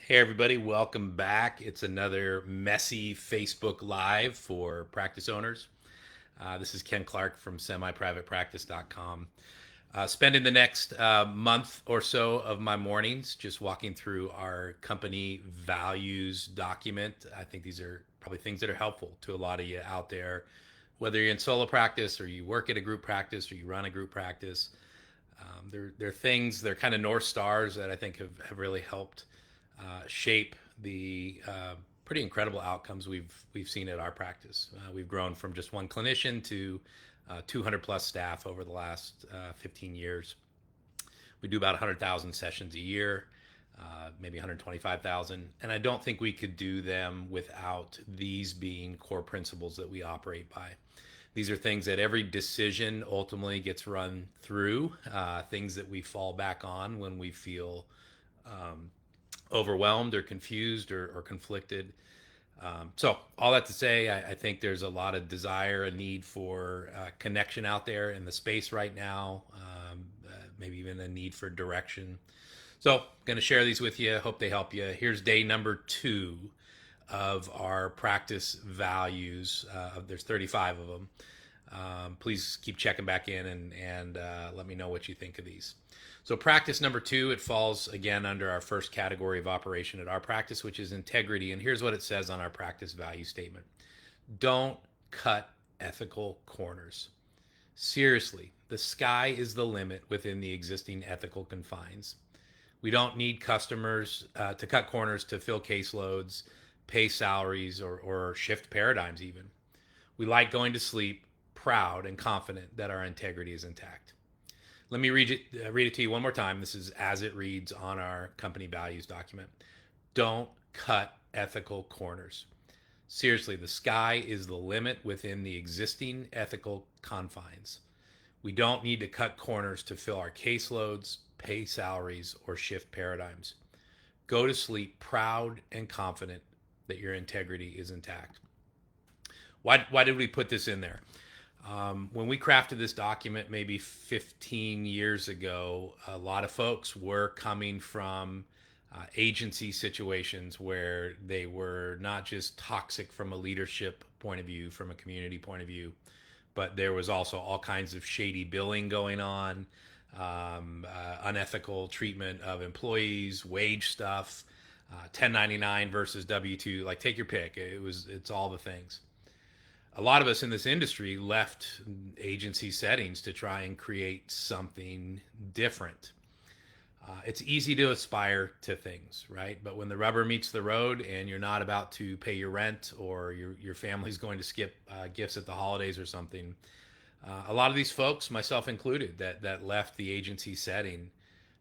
Hey, everybody, welcome back. It's another messy Facebook Live for practice owners. This is Ken Clark from semiprivatepractice.com. Spending the next month or so of my mornings just walking through our company values document. I think these are probably things that are helpful to a lot of you out there, whether you're in solo practice or you work at a group practice or you run a group practice. They're things, they're kind of North Stars that I think have really helped shape the pretty incredible outcomes we've seen at our practice. We've grown from just one clinician to 200 plus staff over the last 15 years. We do about 100,000 sessions a year, maybe 125,000, and I don't think we could do them without these being core principles that we operate by. These are things that every decision ultimately gets run through, things that we fall back on when we feel overwhelmed or confused or conflicted. So all that to say, I think there's a lot of desire, a need for connection out there in the space right now, maybe even a need for direction. So I'm going to share these with you. Hope they help you. Here's day number 2 of our practice values. There's 35 of them. Please keep checking back in and let me know what you think of these. So practice number 2, it falls again under our first category of operation at our practice, which is integrity. And here's what it says on our practice value statement. Don't cut ethical corners. Seriously, the sky is the limit within the existing ethical confines. We don't need customers to cut corners to fill caseloads, pay salaries, or shift paradigms even. We like going to sleep proud and confident that our integrity is intact. Let me read it to you one more time. This is as it reads on our company values document. Don't cut ethical corners. Seriously, the sky is the limit within the existing ethical confines. We don't need to cut corners to fill our caseloads, pay salaries, or shift paradigms. Go to sleep proud and confident that your integrity is intact. Why did we put this in there? When we crafted this document maybe 15 years ago, a lot of folks were coming from agency situations where they were not just toxic from a leadership point of view, from a community point of view, but there was also all kinds of shady billing going on, unethical treatment of employees, wage stuff, 1099 versus W2. Like, take your pick. It's all the things. A lot of us in this industry left agency settings to try and create something different. It's easy to aspire to things, right? But when the rubber meets the road and you're not about to pay your rent or your family's going to skip gifts at the holidays or something, a lot of these folks, myself included, that left the agency setting,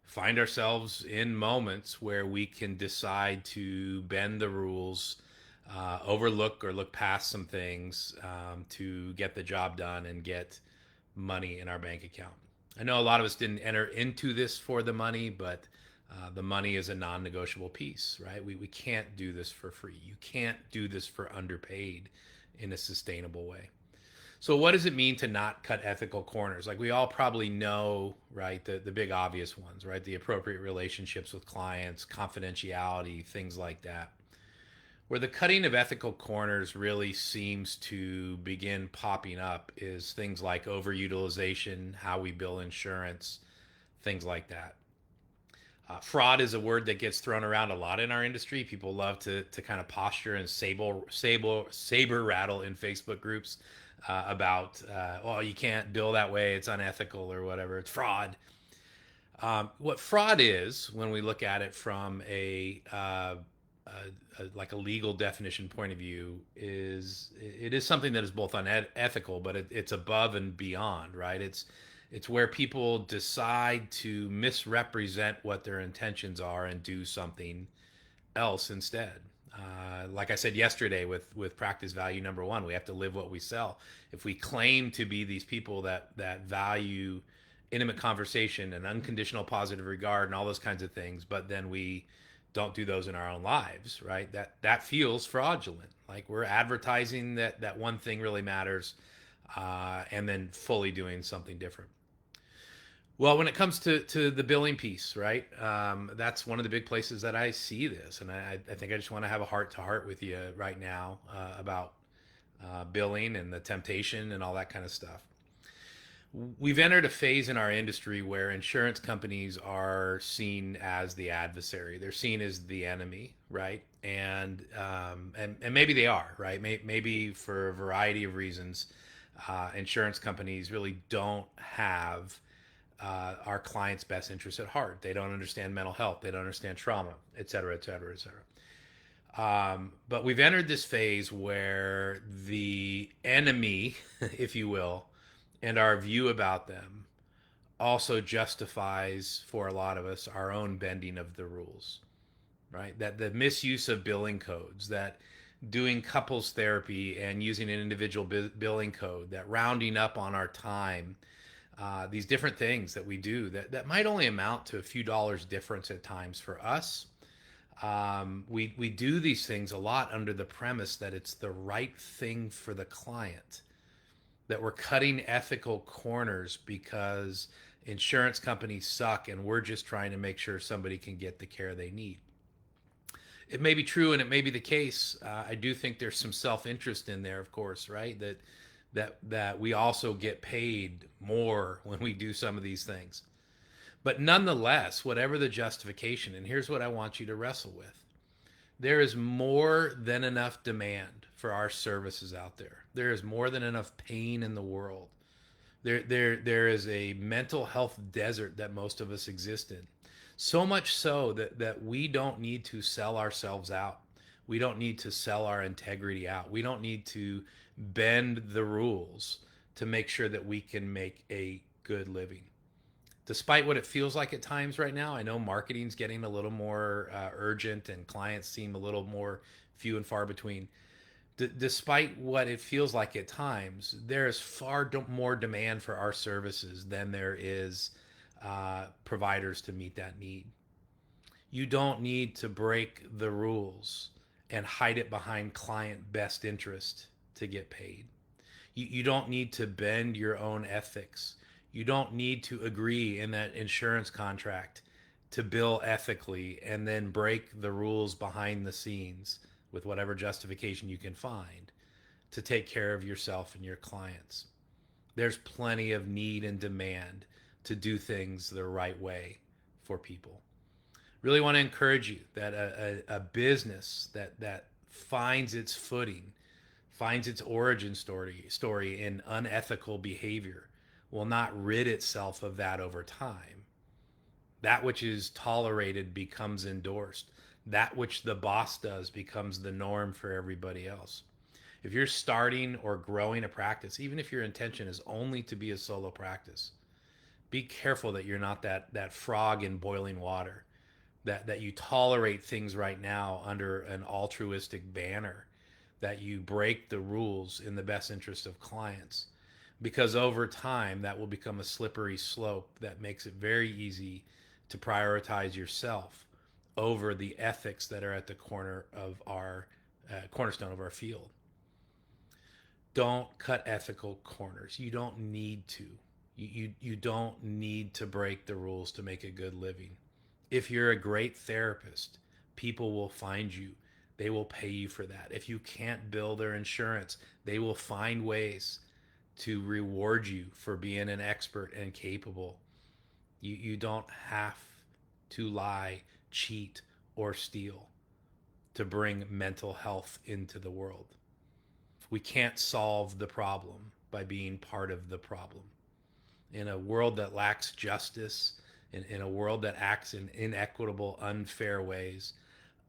find ourselves in moments where we can decide to bend the rules, overlook or look past some things to get the job done and get money in our bank account. I know a lot of us didn't enter into this for the money, but the money is a non-negotiable piece, right? We can't do this for free. You can't do this for underpaid in a sustainable way. So what does it mean to not cut ethical corners? Like, we all probably know, right, the big obvious ones, right? The appropriate relationships with clients, confidentiality, things like that. Where the cutting of ethical corners really seems to begin popping up is things like overutilization, how we bill insurance, things like that. Fraud is a word that gets thrown around a lot in our industry. People love to kind of posture and saber rattle in Facebook groups about, oh, you can't bill that way, it's unethical or whatever, it's fraud. What fraud is, when we look at it from like a legal definition point of view, is it is something that is both unethical, but it's above and beyond, right? It's where people decide to misrepresent what their intentions are and do something else instead. Like I said yesterday with practice value number 1, we have to live what we sell. If we claim to be these people that value intimate conversation and unconditional positive regard and all those kinds of things, but then we don't do those in our own lives, right? That feels fraudulent. Like, we're advertising that one thing really matters, and then fully doing something different. Well, when it comes to the billing piece, right? That's one of the big places that I see this, and I think I just want to have a heart to heart with you right now about billing and the temptation and all that kind of stuff. We've entered a phase in our industry where insurance companies are seen as the adversary. They're seen as the enemy, right? And maybe they are, right? Maybe for a variety of reasons, insurance companies really don't have our clients' best interests at heart. They don't understand mental health. They don't understand trauma, et cetera, et cetera, et cetera. But we've entered this phase where the enemy, if you will, and our view about them also justifies for a lot of us our own bending of the rules, right? That the misuse of billing codes, that doing couples therapy and using an individual billing code, that rounding up on our time, these different things that we do that might only amount to a few dollars difference at times for us. We do these things a lot under the premise that it's the right thing for the client, that we're cutting ethical corners because insurance companies suck and we're just trying to make sure somebody can get the care they need. It may be true and it may be the case. I do think there's some self-interest in there, of course, right? That we also get paid more when we do some of these things. But nonetheless, whatever the justification, and here's what I want you to wrestle with. There is more than enough demand for our services out there. There is more than enough pain in the world. There is a mental health desert that most of us exist in. So much so that we don't need to sell ourselves out. We don't need to sell our integrity out. We don't need to bend the rules to make sure that we can make a good living. Despite what it feels like at times right now, I know marketing's getting a little more urgent and clients seem a little more few and far between. Despite what it feels like at times, there is far more demand for our services than there is providers to meet that need. You don't need to break the rules and hide it behind client best interest to get paid. You don't need to bend your own ethics. You don't need to agree in that insurance contract to bill ethically and then break the rules behind the scenes with whatever justification you can find to take care of yourself and your clients. There's plenty of need and demand to do things the right way for people. Really want to encourage you that a business that finds its footing, finds its origin story in unethical behavior, will not rid itself of that over time. That which is tolerated becomes endorsed. That which the boss does becomes the norm for everybody else. If you're starting or growing a practice, even if your intention is only to be a solo practice, be careful that you're not that frog in boiling water, that you tolerate things right now under an altruistic banner, that you break the rules in the best interest of clients, because over time that will become a slippery slope that makes it very easy to prioritize yourself over the ethics that are at the corner of our cornerstone of our field. Don't cut ethical corners. You don't need to. You don't need to break the rules to make a good living. If you're a great therapist, people will find you. They will pay you for that. If you can't bill their insurance, they will find ways to reward you for being an expert and capable. You don't have to lie, cheat, or steal to bring mental health into the world. We can't solve the problem by being part of the problem. In a world that lacks justice, in a world that acts in inequitable, unfair ways,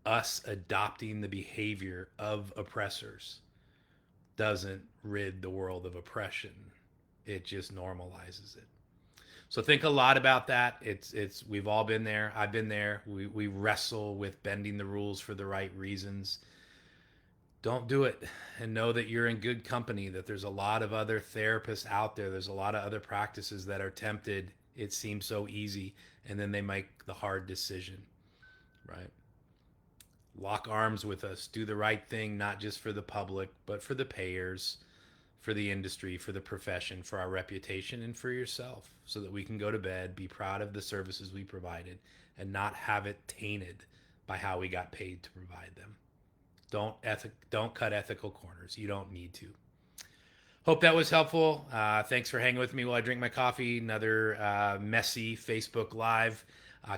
us adopting the behavior of oppressors doesn't rid the world of oppression. It just normalizes it. So think a lot about that. It's we've all been there. I've been there. We wrestle with bending the rules for the right reasons. Don't do it, and know that you're in good company, that there's a lot of other therapists out there. There's a lot of other practices that are tempted. It seems so easy, and then they make the hard decision, right? Lock arms with us. Do the right thing, not just for the public, but for the payers, for the industry, for the profession, for our reputation, and for yourself, so that we can go to bed, be proud of the services we provided, and not have it tainted by how we got paid to provide them. Don't cut ethical corners. You don't need to. Hope that was helpful. Thanks for hanging with me while I drink my coffee. Another messy Facebook Live.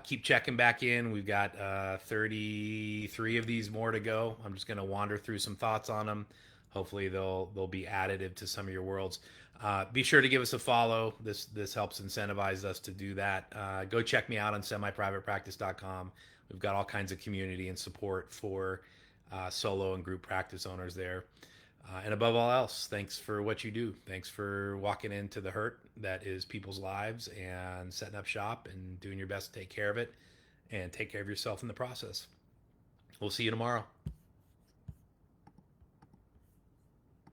Keep checking back in. We've got 33 of these more to go. I'm just going to wander through some thoughts on them. Hopefully they'll be additive to some of your worlds. Be sure to give us a follow. This helps incentivize us to do that. Go check me out on semiprivatepractice.com. We've got all kinds of community and support for solo and group practice owners there. And above all else, thanks for what you do. Thanks for walking into the hurt that is people's lives and setting up shop and doing your best to take care of it and take care of yourself in the process. We'll see you tomorrow.